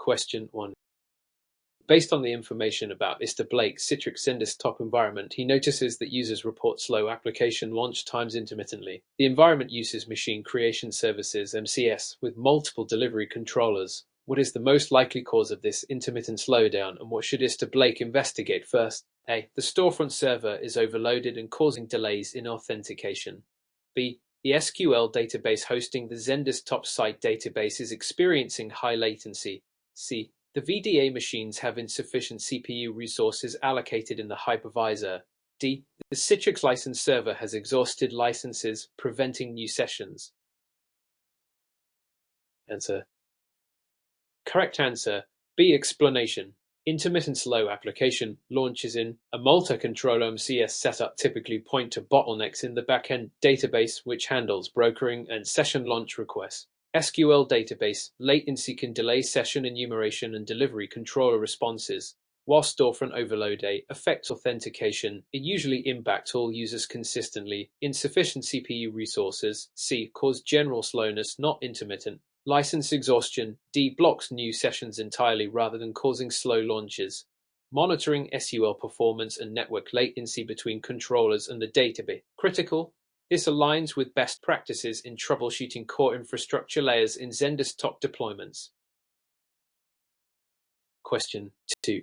Question 1. Based on the information about Mr. Blake's Citrix XenDesktop environment, he notices that users report slow application launch times intermittently. The environment uses Machine Creation Services (MCS) with multiple delivery controllers. What is the most likely cause of this intermittent slowdown, and what should Mr. Blake investigate first? A. The storefront server is overloaded and causing delays in authentication. B. The SQL database hosting the XenDesktop site database is experiencing high latency. C. The VDA machines have insufficient CPU resources allocated in the hypervisor. D. The Citrix license server has exhausted licenses, preventing new sessions. Answer. Correct answer. B. Explanation. Intermittent slow application launches in a multi-controller MCS setup typically point to bottlenecks in the backend database, which handles brokering and session launch requests. SQL database latency can delay session enumeration and delivery controller responses. While storefront overload affects authentication, it usually impacts all users consistently. Insufficient CPU resources C. Cause general slowness, not intermittent. License exhaustion D. Blocks new sessions entirely rather than causing slow launches. Monitoring SQL performance and network latency between controllers and the database. Critical. This aligns with best practices in troubleshooting core infrastructure layers in XenDesktop deployments. Question 2.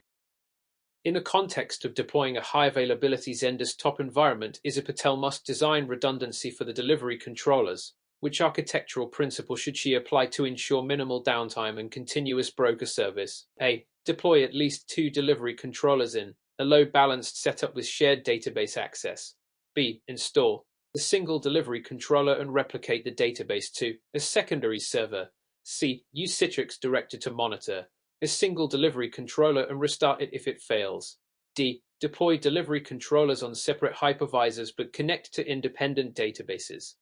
In the context of deploying a high-availability XenDesktop environment, Isabelle Patel must design redundancy for the delivery controllers. Which architectural principle should she apply to ensure minimal downtime and continuous broker service? A. Deploy at least 2 delivery controllers in a load-balanced setup with shared database access. B. Install a single delivery controller and replicate the database to a secondary server. C. Use Citrix Director to monitor a single delivery controller and restart it if it fails. D. Deploy delivery controllers on separate hypervisors but connect to independent databases.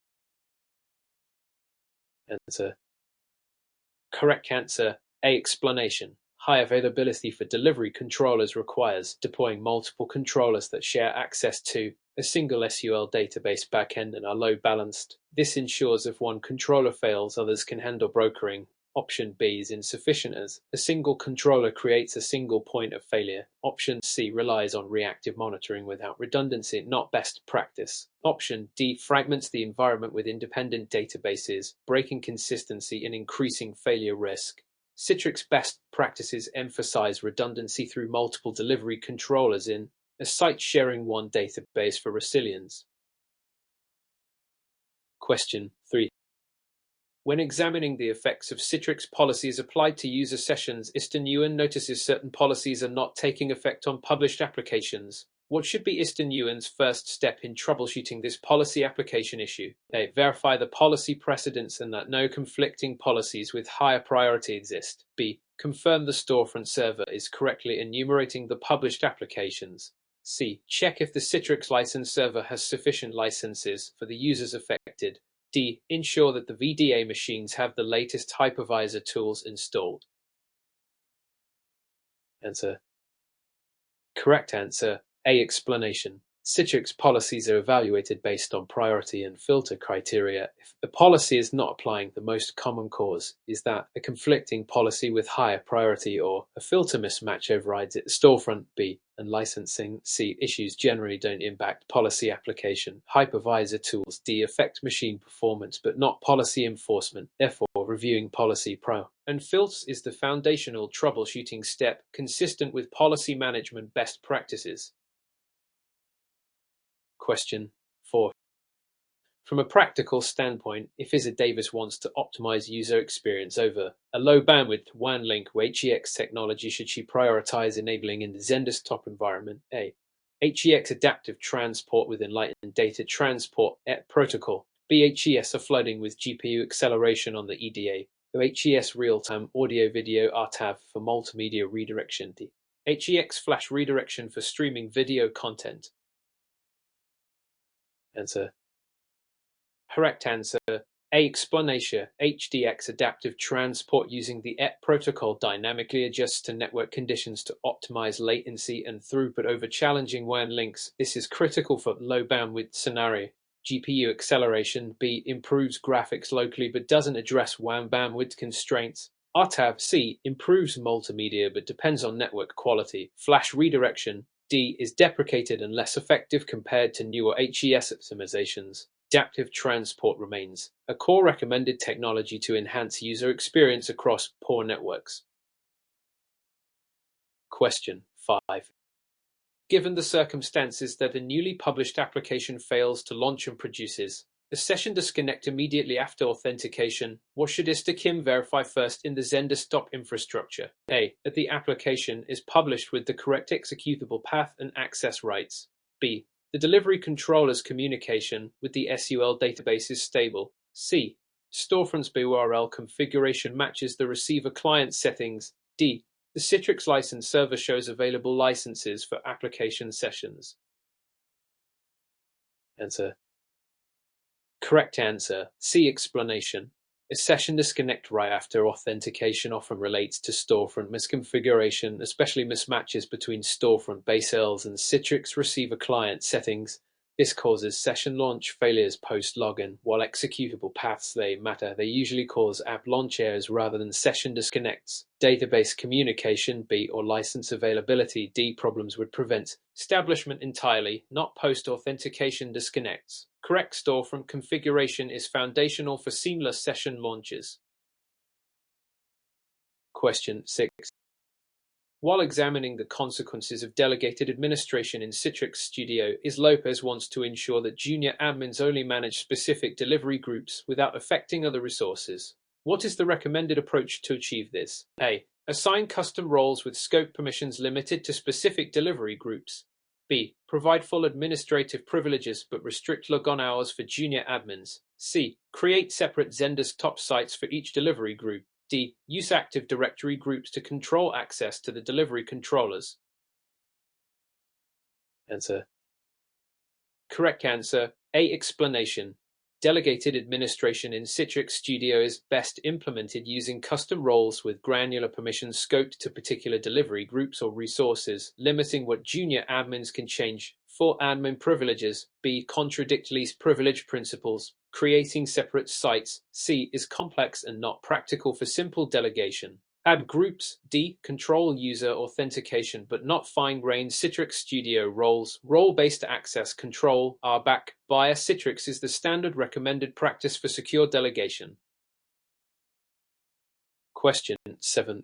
Answer. Correct answer. A. Explanation. High availability for delivery controllers requires deploying multiple controllers that share access to a single SQL database backend and are load balanced. This ensures if one controller fails, others can handle brokering. Option B is insufficient as a single controller creates a single point of failure. Option C relies on reactive monitoring without redundancy, not best practice. Option D fragments the environment with independent databases, breaking consistency and increasing failure risk. Citrix best practices emphasize redundancy through multiple delivery controllers in a site sharing one database for resilience. Question 3. When examining the effects of Citrix policies applied to user sessions, Mr. Nguyen notices certain policies are not taking effect on published applications. What should be Mr. Nguyen's first step in troubleshooting this policy application issue? A. Verify the policy precedents and that no conflicting policies with higher priority exist. B. Confirm the storefront server is correctly enumerating the published applications. C. Check if the Citrix license server has sufficient licenses for the users affected. D. Ensure that the VDA machines have the latest hypervisor tools installed. Answer. Correct answer. A. Explanation. Citrix policies are evaluated based on priority and filter criteria. If a policy is not applying, the most common cause is that a conflicting policy with higher priority or a filter mismatch overrides it. Storefront B and licensing C issues generally don't impact policy application. Hypervisor tools D affect machine performance but not policy enforcement. Therefore, reviewing policy and filters is the foundational troubleshooting step consistent with policy management best practices. Question 4. From a practical standpoint, if Izzy Davis wants to optimize user experience over a low bandwidth WAN link or HEX technology, should she prioritize enabling in the XenDesktop environment? A. HEX adaptive transport with enlightened data transport protocol. B. HES flooding with GPU acceleration on the EDA. Or HES real-time audio-video RTAV for multimedia redirection. D. HEX flash redirection for streaming video content. Answer. Correct answer. A. Explanation. HDX adaptive transport using the protocol dynamically adjusts to network conditions to optimize latency and throughput over challenging WAN links. This is critical for low bandwidth scenario. GPU acceleration. B. Improves graphics locally but doesn't address WAN bandwidth constraints. RTAV C improves multimedia but depends on network quality. Flash redirection D is deprecated and less effective compared to newer HES optimizations. Adaptive transport remains a core recommended technology to enhance user experience across poor networks. Question 5. Given the circumstances that a newly published application fails to launch and produces a session disconnect immediately after authentication, what should ISTA-KIM verify first in the XenDesktop infrastructure? A. That the application is published with the correct executable path and access rights. B. The delivery controller's communication with the SUL database is stable. C. Storefront's URL configuration matches the receiver client settings. D. The Citrix license server shows available licenses for application sessions. Answer. Correct answer. C. Explanation. A session disconnect right after authentication often relates to storefront misconfiguration, especially mismatches between storefront base URLs and Citrix receiver client settings. This causes session launch failures post-login. While executable paths matter, they usually cause app launch errors rather than session disconnects. Database communication B or license availability D problems would prevent establishment entirely, not post-authentication disconnects. Correct storefront configuration is foundational for seamless session launches. Question 6. While examining the consequences of delegated administration in Citrix Studio, Lopez wants to ensure that junior admins only manage specific delivery groups without affecting other resources. What is the recommended approach to achieve this? A. Assign custom roles with scope permissions limited to specific delivery groups. B. Provide full administrative privileges but restrict logon hours for junior admins. C. Create separate XenDesktop sites for each delivery group. D. Use Active Directory groups to control access to the delivery controllers. Answer. Correct answer. A. Explanation. Delegated administration in Citrix Studio is best implemented using custom roles with granular permissions scoped to particular delivery groups or resources, limiting what junior admins can change. For admin privileges, B. Contradict least privilege principles. Creating separate sites. C. Is complex and not practical for simple delegation. Add groups. D. Control user authentication but not fine-grained Citrix Studio roles. Role-based access control RBAC via Citrix is the standard recommended practice for secure delegation. Question 7.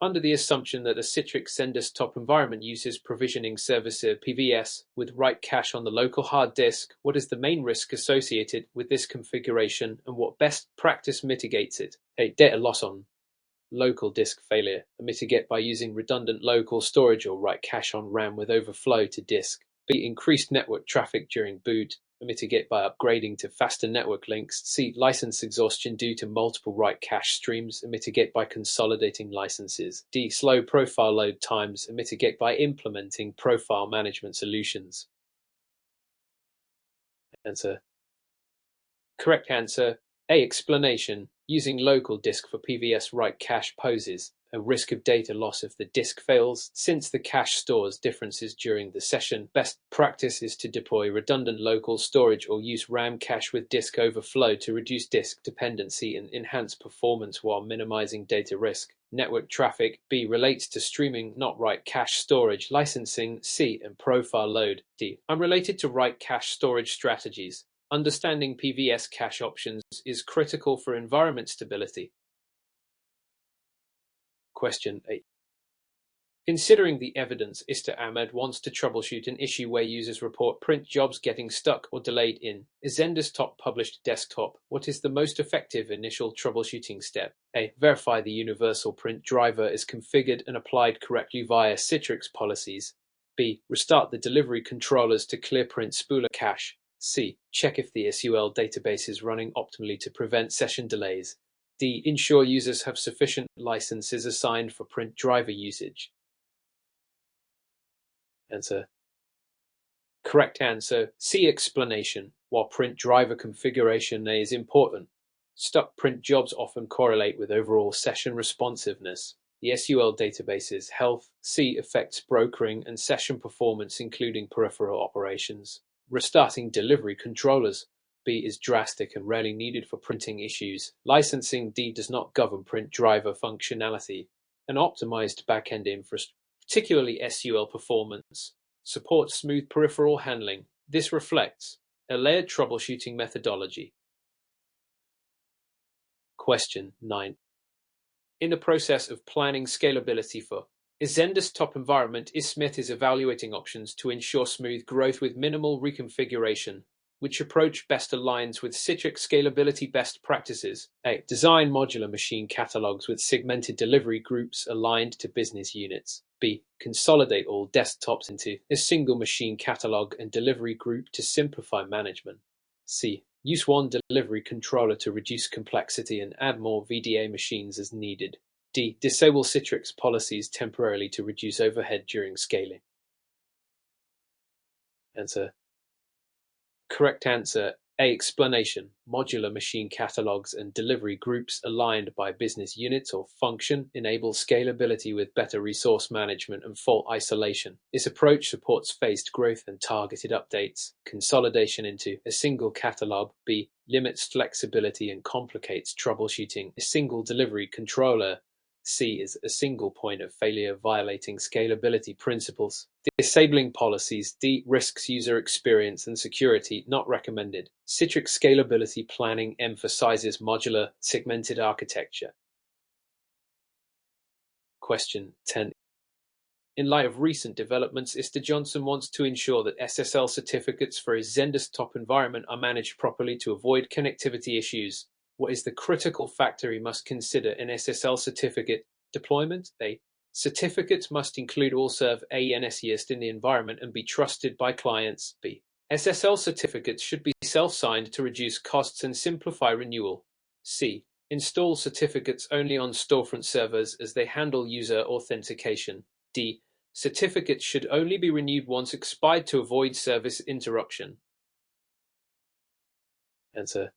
Under the assumption that a Citrix XenDesktop environment uses provisioning service PVS with write cache on the local hard disk, what is the main risk associated with this configuration and what best practice mitigates it? A. Data loss on local disk failure, mitigate by using redundant local storage or write cache on RAM with overflow to disk. B. Increased network traffic during boot, mitigate by upgrading to faster network links. C. License exhaustion due to multiple write cache streams, mitigate by consolidating licenses. D. Slow profile load times, mitigate by implementing profile management solutions. Answer. Correct answer. A. Explanation. Using local disk for PVS write cache poses a risk of data loss if the disk fails. Since the cache stores differences during the session, best practice is to deploy redundant local storage or use RAM cache with disk overflow to reduce disk dependency and enhance performance while minimizing data risk. Network traffic B relates to streaming, not write cache storage. Licensing C and profile load D. Unrelated to write cache storage strategies. Understanding PVS cache options is critical for environment stability. Question 8. Considering the evidence, Ahmed wants to troubleshoot an issue where users report print jobs getting stuck or delayed in a XenDesktop published desktop. What is the most effective initial troubleshooting step? A. Verify the universal print driver is configured and applied correctly via Citrix policies. B. Restart the delivery controllers to clear print spooler cache. C. Check if the SUL database is running optimally to prevent session delays. D. Ensure users have sufficient licenses assigned for print driver usage. Answer. Correct answer. C. Explanation. While print driver configuration is important, stuck print jobs often correlate with overall session responsiveness. The SUL database's health. C. Affects brokering and session performance, including peripheral operations. Restarting delivery controllers. B is drastic and rarely needed for printing issues. Licensing D does not govern print driver functionality. An optimized backend infrastructure, particularly SUL performance, supports smooth peripheral handling. This reflects a layered troubleshooting methodology. Question 9. In the process of planning scalability for a XenDesktop environment, Smith is evaluating options to ensure smooth growth with minimal reconfiguration. Which approach best aligns with Citrix scalability best practices? A. Design modular machine catalogs with segmented delivery groups aligned to business units. B. Consolidate all desktops into a single machine catalog and delivery group to simplify management. C. Use one delivery controller to reduce complexity and add more VDA machines as needed. D. Disable Citrix policies temporarily to reduce overhead during scaling. Answer. Correct answer. A. Explanation. Modular machine catalogs and delivery groups aligned by business units or function enable scalability with better resource management and fault isolation. This approach supports phased growth and targeted updates. Consolidation into a single catalog. B. Limits flexibility and complicates troubleshooting. A single delivery controller. C is a single point of failure violating scalability principles. Disabling policies. D risks user experience and security, not recommended. Citrix scalability planning emphasizes modular, segmented architecture. Question 10. In light of recent developments, Mr. Johnson wants to ensure that SSL certificates for his XenDesktop environment are managed properly to avoid connectivity issues. What is the critical factor he must consider in SSL certificate deployment? A. Certificates must include all serve ANSYST in the environment and be trusted by clients. B. SSL certificates should be self-signed to reduce costs and simplify renewal. C. Install certificates only on storefront servers as they handle user authentication. D. Certificates should only be renewed once expired to avoid service interruption. Answer.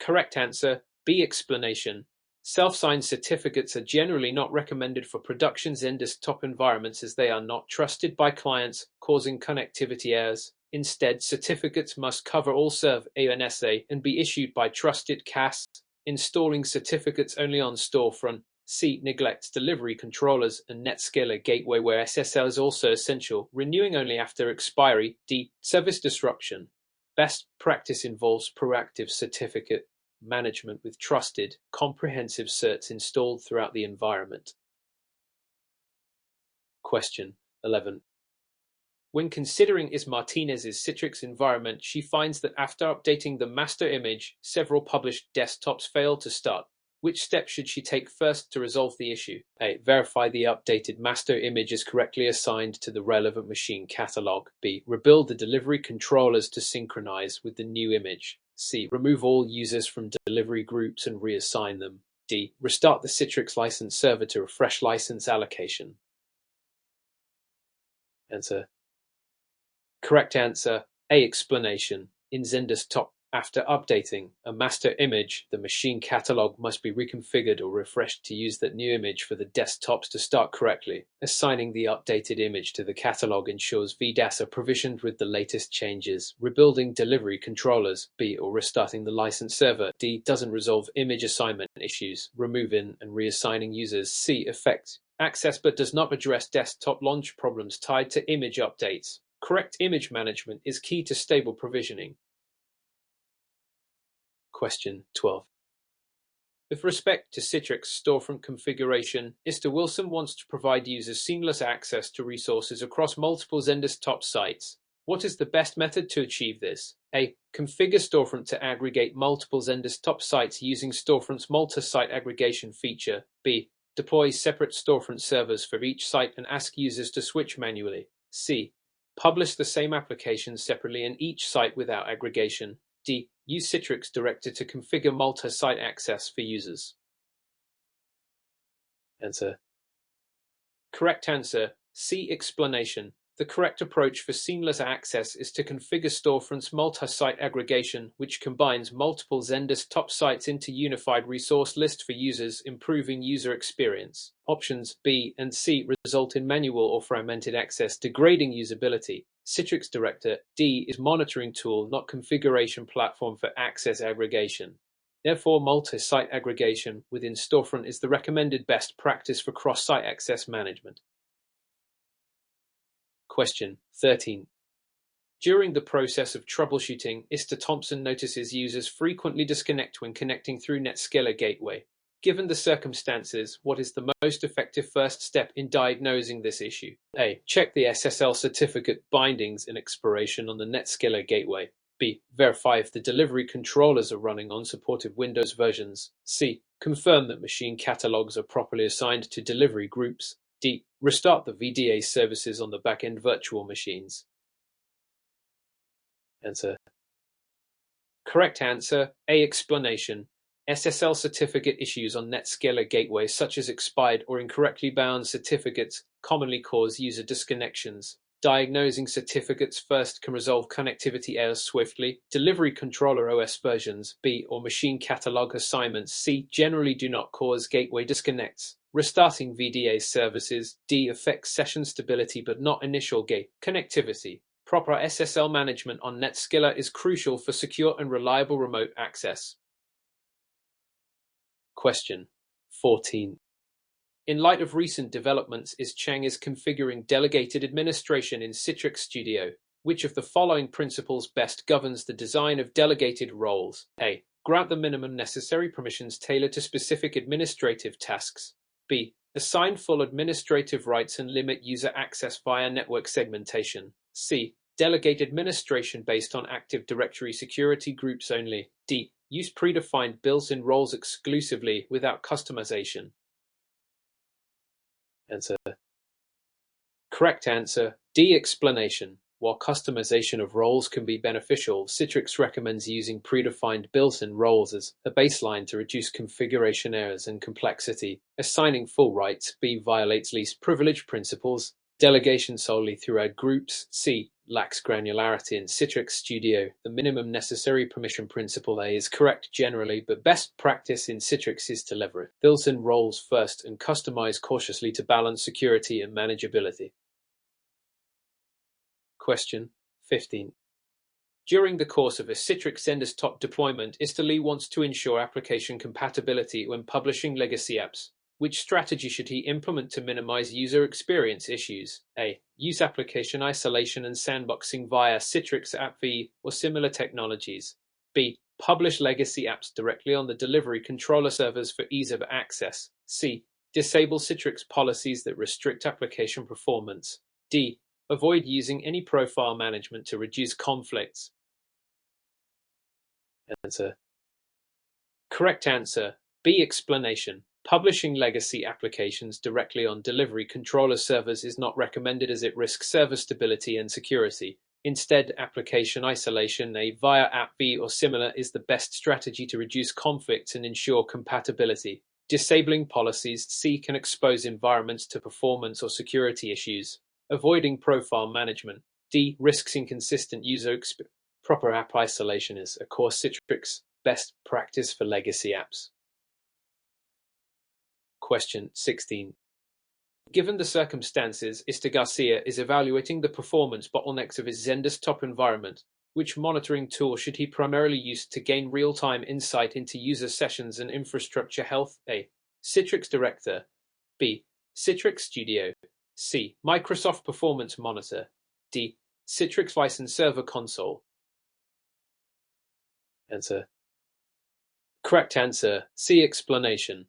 Correct answer. B. Explanation. Self-signed certificates are generally not recommended for production XenDesktop environments as they are not trusted by clients, causing connectivity errors. Instead, certificates must cover all serve ANSA and be issued by trusted CAS. Installing certificates only on storefront. C. Neglects delivery controllers and NetScaler gateway where SSL is also essential. Renewing only after expiry. D. Service disruption. Best practice involves proactive certificate management with trusted, comprehensive certs installed throughout the environment. Question 11. When considering Is Martinez's Citrix environment, she finds that after updating the master image, several published desktops fail to start. Which steps should she take first to resolve the issue? A. Verify the updated master image is correctly assigned to the relevant machine catalog. B. Rebuild the delivery controllers to synchronize with the new image. C. Remove all users from delivery groups and reassign them. D. Restart the Citrix license server to refresh license allocation. Answer. Correct answer. A. Explanation. In XenDesktop, after updating a master image, the machine catalog must be reconfigured or refreshed to use that new image for the desktops to start correctly. Assigning the updated image to the catalog ensures VDAS are provisioned with the latest changes. Rebuilding delivery controllers. B. Or restarting the license server. D. Doesn't resolve image assignment issues. Removing and reassigning users. C. Affects access but does not address desktop launch problems tied to image updates. Correct image management is key to stable provisioning. Question 12. With respect to Citrix storefront configuration, Mr. Wilson wants to provide users seamless access to resources across multiple XenDesktop sites. What is the best method to achieve this? A. Configure storefront to aggregate multiple XenDesktop sites using storefront's multi-site aggregation feature. B. Deploy separate storefront servers for each site and ask users to switch manually. C. Publish the same application separately in each site without aggregation. D. Use Citrix Director to configure multi-site access for users. Answer. Correct answer. C. Explanation. The correct approach for seamless access is to configure storefront's multi-site aggregation, which combines multiple XenDesktop sites into unified resource list for users, improving user experience. Options B and C result in manual or fragmented access, degrading usability. Citrix Director. D is monitoring tool, not configuration platform for access aggregation. Therefore, multi-site aggregation within Storefront is the recommended best practice for cross-site access management. Question 13. During the process of troubleshooting, Mr. Thompson notices users frequently disconnect when connecting through NetScaler Gateway. Given the circumstances, what is the most effective first step in diagnosing this issue? A. Check the SSL certificate bindings and expiration on the NetScaler Gateway. B. Verify if the delivery controllers are running on supported Windows versions. C. Confirm that machine catalogs are properly assigned to delivery groups. D. Restart the VDA services on the backend virtual machines. Answer. Correct answer. A. Explanation. SSL certificate issues on NetScaler Gateway, such as expired or incorrectly bound certificates, commonly cause user disconnections. Diagnosing certificates first can resolve connectivity errors swiftly. Delivery controller OS versions, B, or machine catalog assignments, C, generally do not cause gateway disconnects. Restarting VDA services, D, affects session stability but not initial gate connectivity. Proper SSL management on NetScaler is crucial for secure and reliable remote access. Question 14. In light of recent developments, Chang is configuring delegated administration in Citrix Studio. Which of the following principles best governs the design of delegated roles? A. Grant the minimum necessary permissions tailored to specific administrative tasks. B. Assign full administrative rights and limit user access via network segmentation. C. Delegate administration based on Active Directory security groups only. D. Use predefined built-in roles exclusively without customization. Answer. Correct answer. D. Explanation. While customization of roles can be beneficial, Citrix recommends using predefined built-in roles as a baseline to reduce configuration errors and complexity. Assigning full rights. B. Violates least privilege principles. Delegation solely through ad groups. C. Lacks granularity in Citrix Studio. The minimum necessary permission principle. A is correct generally, but best practice in Citrix is to leverage built-in roles first and customize cautiously to balance security and manageability. Question 15. During the course of a Citrix XenDesktop deployment, Mr. Lee wants to ensure application compatibility when publishing legacy apps. Which strategy should he implement to minimize user experience issues? A. Use application isolation and sandboxing via Citrix AppV or similar technologies. B. Publish legacy apps directly on the delivery controller servers for ease of access. C. Disable Citrix policies that restrict application performance. D. Avoid using any profile management to reduce conflicts. Answer. Correct answer. B. Explanation. Publishing legacy applications directly on delivery controller servers is not recommended as it risks server stability and security. Instead, application isolation via AppV or similar is the best strategy to reduce conflicts and ensure compatibility. Disabling policies C can expose environments to performance or security issues. Avoiding profile management D risks inconsistent user experience. Proper app isolation is a core Citrix best practice for legacy apps. Question 16. Given the circumstances, Mr. Garcia is evaluating the performance bottlenecks of his XenDesktop environment. Which monitoring tool should he primarily use to gain real-time insight into user sessions and infrastructure health? A. Citrix Director. B. Citrix Studio. C. Microsoft Performance Monitor. D. Citrix License Server Console. Answer. Correct answer. C. Explanation.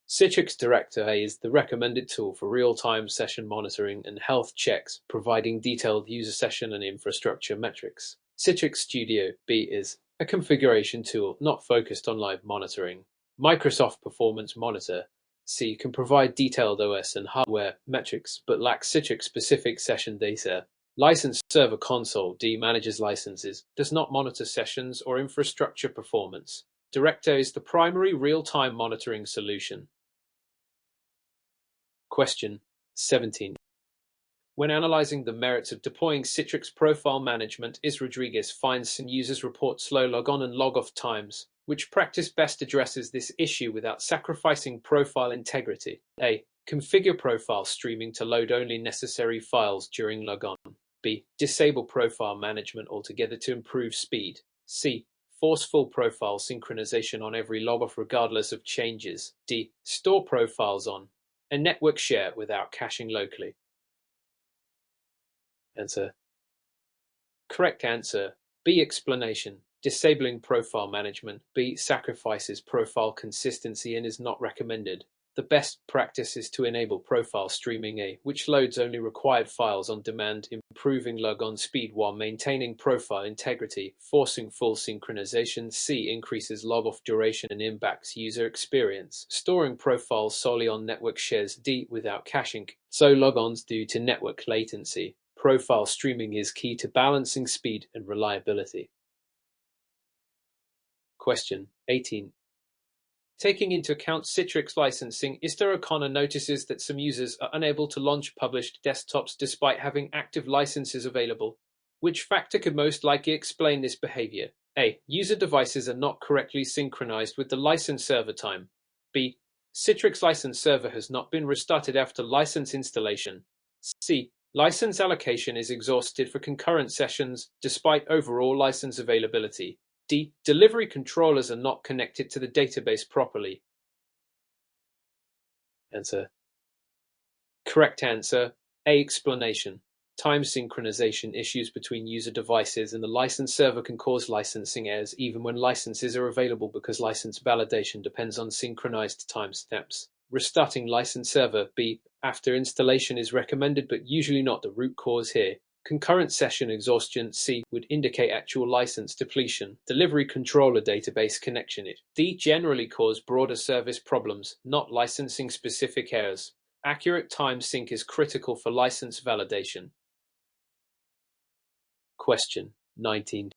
Citrix Director A is the recommended tool for real-time session monitoring and health checks, providing detailed user session and infrastructure metrics. Citrix Studio B is a configuration tool not focused on live monitoring. Microsoft Performance Monitor C can provide detailed OS and hardware metrics but lacks Citrix-specific session data. License Server Console D manages licenses, does not monitor sessions or infrastructure performance. Director is the primary real-time monitoring solution. Question 17. When analyzing the merits of deploying Citrix Profile Management, Rodriguez finds some users report slow log-on and log-off times. Which practice best addresses this issue without sacrificing profile integrity? A. Configure profile streaming to load only necessary files during log-on. B. Disable profile management altogether to improve speed. C. Force full profile synchronization on every logoff regardless of changes. D. Store profiles on a network share without caching locally. Answer. Correct answer. B. Explanation. Disabling profile management. B. Sacrifices profile consistency and is not recommended. The best practice is to enable profile streaming A, which loads only required files on demand, improving logon speed while maintaining profile integrity, forcing full synchronization. C. Increases logoff duration and impacts user experience, storing profiles solely on network shares. D. Without caching, so logons due to network latency. Profile streaming is key to balancing speed and reliability. Question 18. Taking into account Citrix licensing, Mr. O'Connor notices that some users are unable to launch published desktops despite having active licenses available. Which factor could most likely explain this behavior? A. User devices are not correctly synchronized with the license server time. B. Citrix license server has not been restarted after license installation. C. License allocation is exhausted for concurrent sessions despite overall license availability. D. Delivery controllers are not connected to the database properly. Answer. Correct answer. A. Explanation. Time synchronization issues between user devices and the license server can cause licensing errors even when licenses are available because license validation depends on synchronized timestamps. Restarting license server B after installation is recommended but usually not the root cause here. Concurrent session exhaustion C would indicate actual license depletion. Delivery controller database connection it. D generally cause broader service problems, not licensing specific errors. Accurate time sync is critical for license validation. Question 19.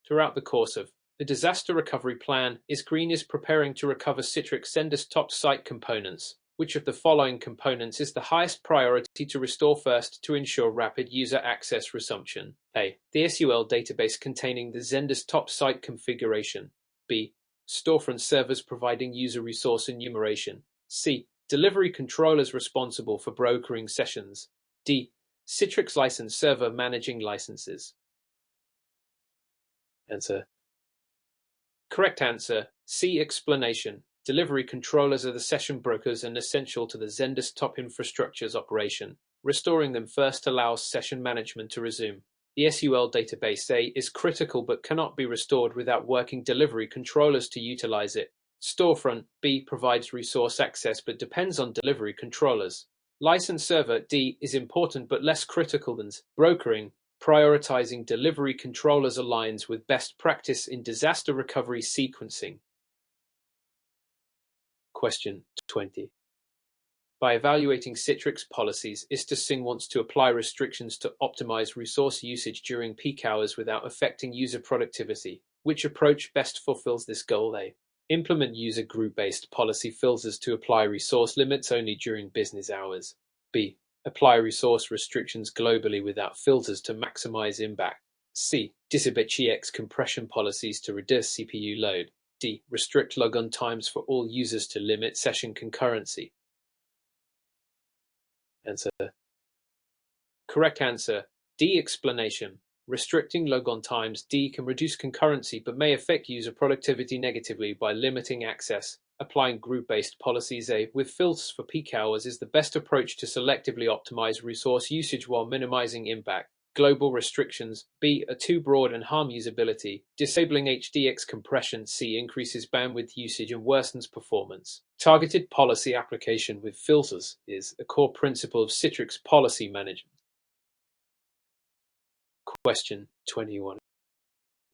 Throughout the course of the disaster recovery plan, Green is preparing to recover Citrix XenDesktop site components. Which of the following components is the highest priority to restore first to ensure rapid user access resumption? A. The SUL database containing the XenDesktop site configuration. B. Storefront servers providing user resource enumeration. C. Delivery controllers responsible for brokering sessions. D. Citrix license server managing licenses. Answer. Correct answer. C. Explanation. Delivery controllers are the session brokers and essential to the XenDesktop infrastructure's operation. Restoring them first allows session management to resume. The SUL database A is critical but cannot be restored without working delivery controllers to utilize it. Storefront B provides resource access but depends on delivery controllers. License server D is important but less critical than brokering. Prioritizing delivery controllers aligns with best practice in disaster recovery sequencing. Question 20. By evaluating Citrix policies, Singh wants to apply restrictions to optimize resource usage during peak hours without affecting user productivity. Which approach best fulfills this goal? A. Implement user group-based policy filters to apply resource limits only during business hours. B. Apply resource restrictions globally without filters to maximize impact. C. Disable XenDesktop compression policies to reduce CPU load. D. Restrict logon times for all users to limit session concurrency. Answer. Correct answer. D. Explanation. Restricting logon times D can reduce concurrency but may affect user productivity negatively by limiting access. Applying group-based policies A with filters for peak hours is the best approach to selectively optimize resource usage while minimizing impact. Global restrictions B are too broad and harm usability. Disabling XenDesktop compression C increases bandwidth usage and worsens performance. Targeted policy application with filters is a core principle of Citrix policy management. Question 21.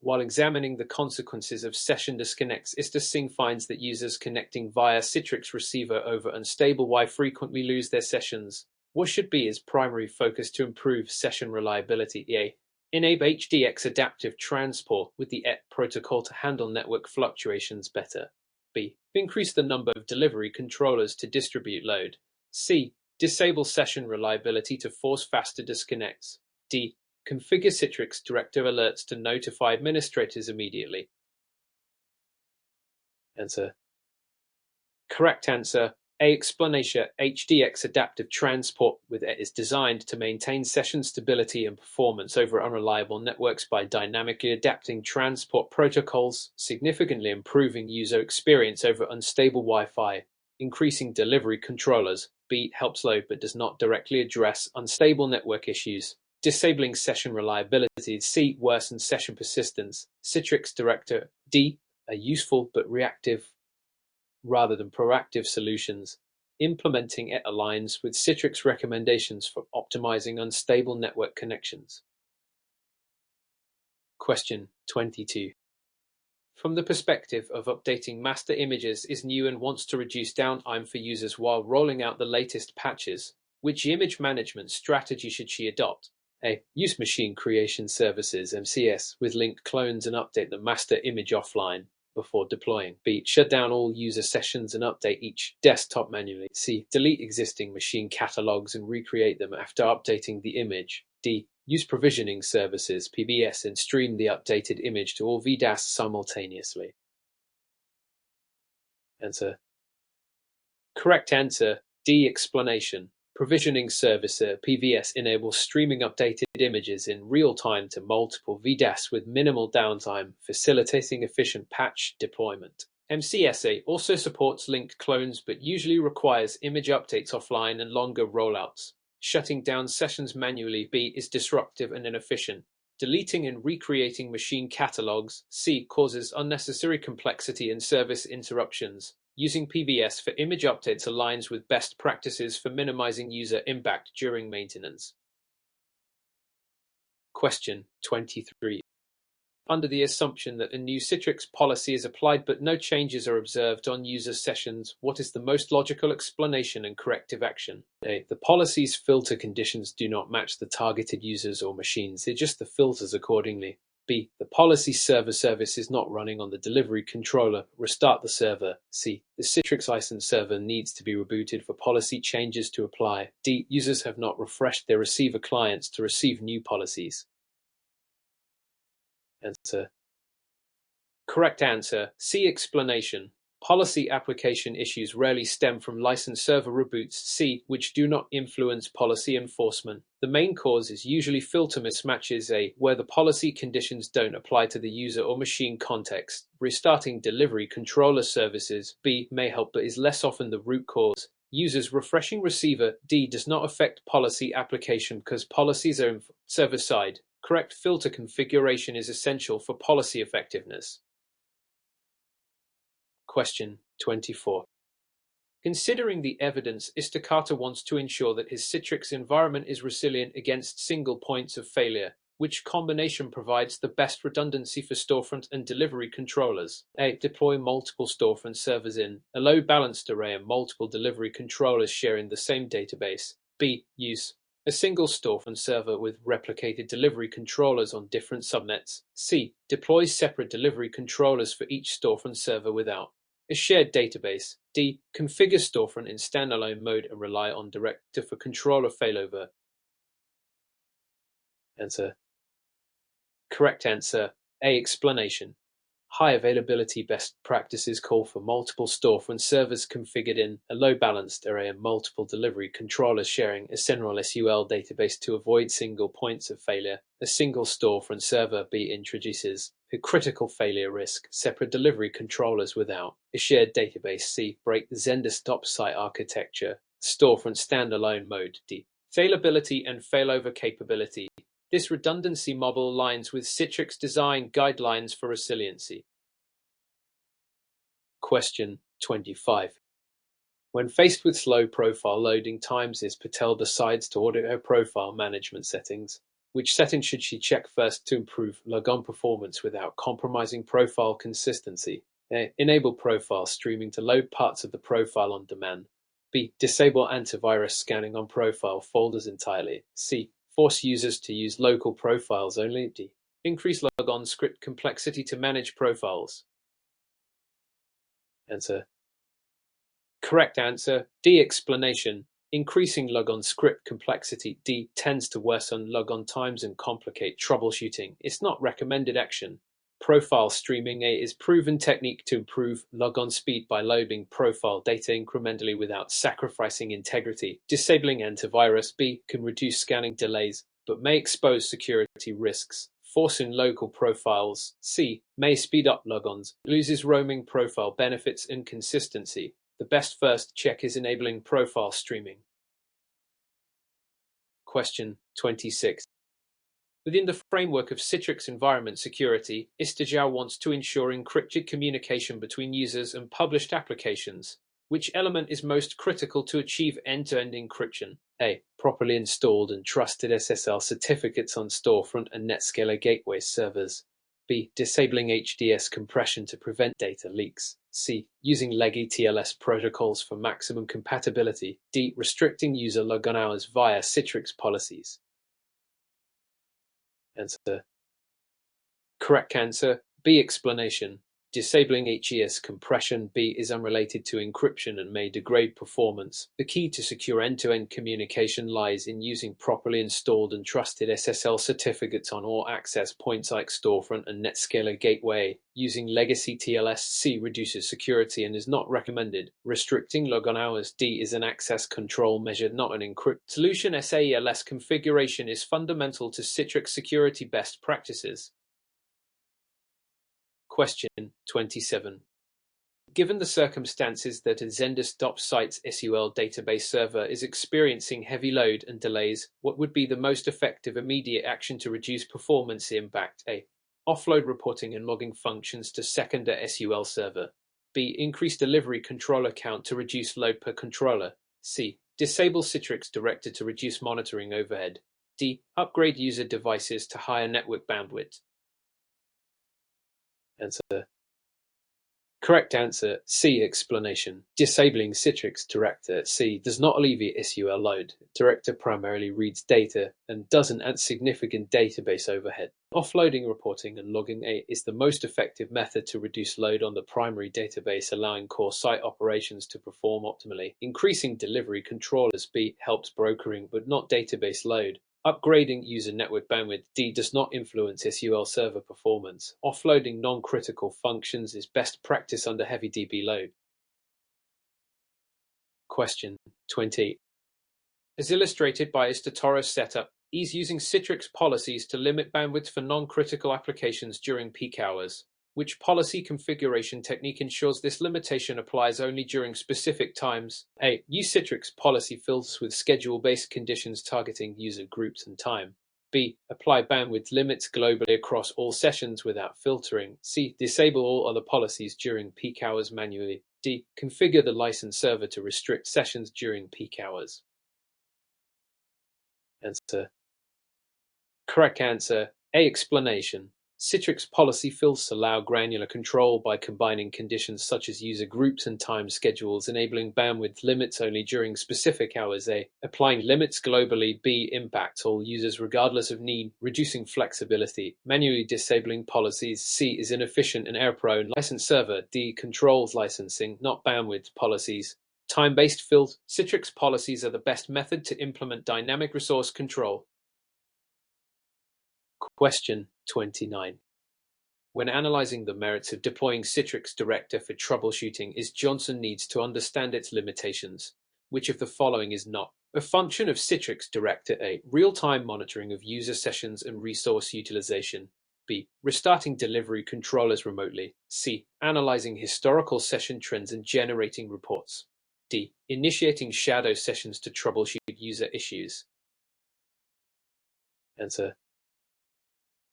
While examining the consequences of session disconnects, Singh finds that users connecting via Citrix receiver over unstable Wi-Fi frequently lose their sessions. What should be his primary focus to improve session reliability? A. Enable XenDesktop adaptive transport with the ET protocol to handle network fluctuations better. B. Increase the number of delivery controllers to distribute load. C. Disable session reliability to force faster disconnects. D. Configure Citrix directive alerts to notify administrators immediately. Answer. Correct answer. A. Explanation. HDX adaptive transport with it is designed to maintain session stability and performance over unreliable networks by dynamically adapting transport protocols, significantly improving user experience over unstable Wi-Fi, increasing delivery controllers. B. Helps load but does not directly address unstable network issues, disabling session reliability. C. Worsens session persistence. Citrix Director. D. A useful but reactive rather than proactive solutions. Implementing it aligns with Citrix recommendations for optimizing unstable network connections. Question 22. From the perspective of updating master images is new and wants to reduce downtime for users while rolling out the latest patches. Which image management strategy should she adopt? A. Use machine creation services (MCS) with linked clones and update the master image offline before deploying. B. Shut down all user sessions and update each desktop manually. C. Delete existing machine catalogs and recreate them after updating the image. D. Use provisioning services (PBS) and stream the updated image to all VDAS simultaneously. Answer. Correct answer. D. Explanation. Provisioning service (PVS) enables streaming updated images in real time to multiple VDAS with minimal downtime, facilitating efficient patch deployment. MCSA also supports linked clones but usually requires image updates offline and longer rollouts. Shutting down sessions manually. B. Is disruptive and inefficient. Deleting and recreating machine catalogs. C. Causes unnecessary complexity and service interruptions. Using PBS for image updates aligns with best practices for minimizing user impact during maintenance. Question 23. Under the assumption that a new Citrix policy is applied but no changes are observed on user sessions, what is the most logical explanation and corrective action? A. The policy's filter conditions do not match the targeted users or machines, they adjust the filters accordingly. B. The policy server service is not running on the delivery controller. Restart the server. C. The Citrix license server needs to be rebooted for policy changes to apply. D. Users have not refreshed their receiver clients to receive new policies. Answer. Correct answer. C. Explanation. Policy application issues rarely stem from license server reboots. C. Which do not influence policy enforcement. The main cause is usually filter mismatches. A. Where the policy conditions don't apply to the user or machine context. Restarting delivery controller services. B. May help but is less often the root cause. Users refreshing receiver. D. Does not affect policy application because policies are server side. Correct filter configuration is essential for policy effectiveness. Question 24. Considering the evidence, Istakata wants to ensure that his Citrix environment is resilient against single points of failure. Which combination provides the best redundancy for storefront and delivery controllers? A. Deploy multiple storefront servers in a load-balanced array and multiple delivery controllers sharing the same database. B. Use a single storefront server with replicated delivery controllers on different subnets. C. Deploy separate delivery controllers for each storefront server without a shared database. D. Configure storefront in standalone mode and rely on director for controller failover. Answer. Correct answer. A. Explanation. High availability best practices call for multiple storefront servers configured in a load-balanced array and multiple delivery controllers sharing a central SUL database to avoid single points of failure. A single storefront server. B. Introduces a critical failure risk, separate delivery controllers without a shared database. C. Break the XenDesktop site architecture. Storefront standalone mode. D. Failability and failover capability. This redundancy model aligns with Citrix design guidelines for resiliency. Question 25. When faced with slow profile loading times, Patel decides to audit her profile management settings. Which settings should she check first to improve logon performance without compromising profile consistency? A. Enable profile streaming to load parts of the profile on demand. B. Disable antivirus scanning on profile folders entirely. C. Force users to use local profiles only. D. Increase logon script complexity to manage profiles. Answer. Correct answer. D. Explanation. Increasing logon script complexity. D. Tends to worsen logon times and complicate troubleshooting. It's not recommended action. Profile streaming is proven technique to improve logon speed by loading profile data incrementally without sacrificing integrity. Disabling antivirus B can reduce scanning delays, but may expose security risks. Forcing local profiles C may speed up logons, loses roaming profile benefits and consistency. The best first check is enabling profile streaming. Question 26. Within the framework of Citrix environment security, Istijal wants to ensure encrypted communication between users and published applications. Which element is most critical to achieve end-to-end encryption? A. Properly installed and trusted SSL certificates on storefront and NetScaler gateway servers. B. Disabling HDS compression to prevent data leaks. C. Using leggy TLS protocols for maximum compatibility. D. Restricting user logon hours via Citrix policies. Answer. Correct answer. B. Explanation. Disabling HES compression B is unrelated to encryption and may degrade performance. The key to secure end-to-end communication lies in using properly installed and trusted SSL certificates on all access points like storefront and NetScaler gateway. Using legacy TLS C reduces security and is not recommended. Restricting logon hours D is an access control measure, not an encrypt. Solution SAELS configuration is fundamental to Citrix security best practices. Question 27. Given the circumstances that a XenDesktop site's SQL database server is experiencing heavy load and delays, what would be the most effective immediate action to reduce performance impact? A. Offload reporting and logging functions to second SQL server. B. Increase delivery controller count to reduce load per controller. C. Disable Citrix Director to reduce monitoring overhead. D. Upgrade user devices to higher network bandwidth. Answer. Correct answer. C. Explanation. Disabling Citrix Director C does not alleviate SQL load. Director primarily reads data and doesn't add significant database overhead. Offloading reporting and logging A is the most effective method to reduce load on the primary database, allowing core site operations to perform optimally. Increasing delivery controllers B helps brokering but not database load. Upgrading user network bandwidth D does not influence SQL server performance. Offloading non-critical functions is best practice under heavy DB load. Question 20. As illustrated by Istatora's setup, is using Citrix policies to limit bandwidth for non-critical applications during peak hours. Which policy configuration technique ensures this limitation applies only during specific times? A. Use Citrix policy filters with schedule-based conditions targeting user groups and time. B. Apply bandwidth limits globally across all sessions without filtering. C. Disable all other policies during peak hours manually. D. Configure the license server to restrict sessions during peak hours. Answer. Correct answer. A. Explanation. Citrix policy filters allow granular control by combining conditions such as user groups and time schedules, enabling bandwidth limits only during specific hours. A. Applying limits globally. B. Impacts all users regardless of need, reducing flexibility. Manually disabling policies. C. Is inefficient and error-prone. License server. D. Controls licensing, not bandwidth policies. Time-based filter. Citrix policies are the best method to implement dynamic resource control. Question 29. When analyzing the merits of deploying Citrix Director for troubleshooting, Johnson needs to understand its limitations. Which of the following is not a function of Citrix Director? A. Real-time monitoring of user sessions and resource utilization. B. Restarting delivery controllers remotely. C. Analyzing historical session trends and generating reports. D. Initiating shadow sessions to troubleshoot user issues. Answer.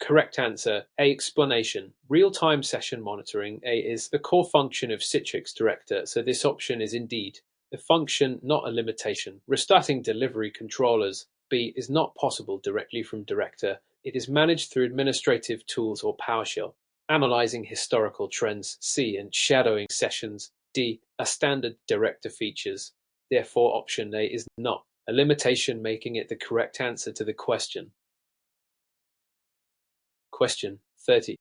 Correct answer. A. Explanation. Real-time session monitoring A is the core function of Citrix Director, so this option is indeed a function, not a limitation. Restarting delivery controllers B is not possible directly from Director. It is managed through administrative tools or PowerShell. Analyzing historical trends C and shadowing sessions D are standard Director features. Therefore, option A is not a limitation, making it the correct answer to the question. Question 30.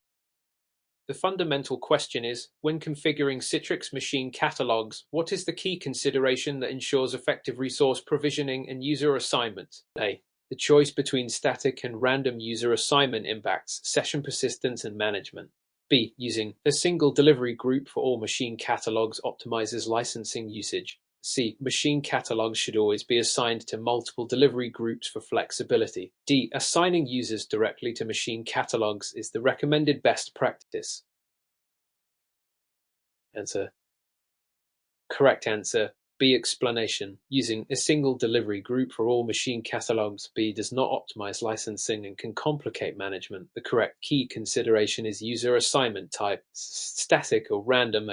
The fundamental question is, when configuring Citrix machine catalogs, what is the key consideration that ensures effective resource provisioning and user assignment? A. The choice between static and random user assignment impacts session persistence and management. B. Using a single delivery group for all machine catalogs optimizes licensing usage. C. Machine catalogs should always be assigned to multiple delivery groups for flexibility. D. Assigning users directly to machine catalogs is the recommended best practice. Answer. Correct answer. B. Explanation. Using a single delivery group for all machine catalogs, B does not optimize licensing and can complicate management. The correct key consideration is user assignment type, static or random,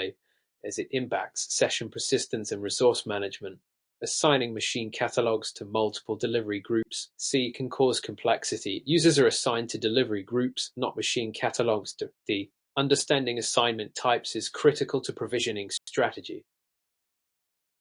as it impacts session persistence and resource management. Assigning machine catalogs to multiple delivery groups, C, can cause complexity. Users are assigned to delivery groups, not machine catalogs. D. Understanding assignment types is critical to provisioning strategy.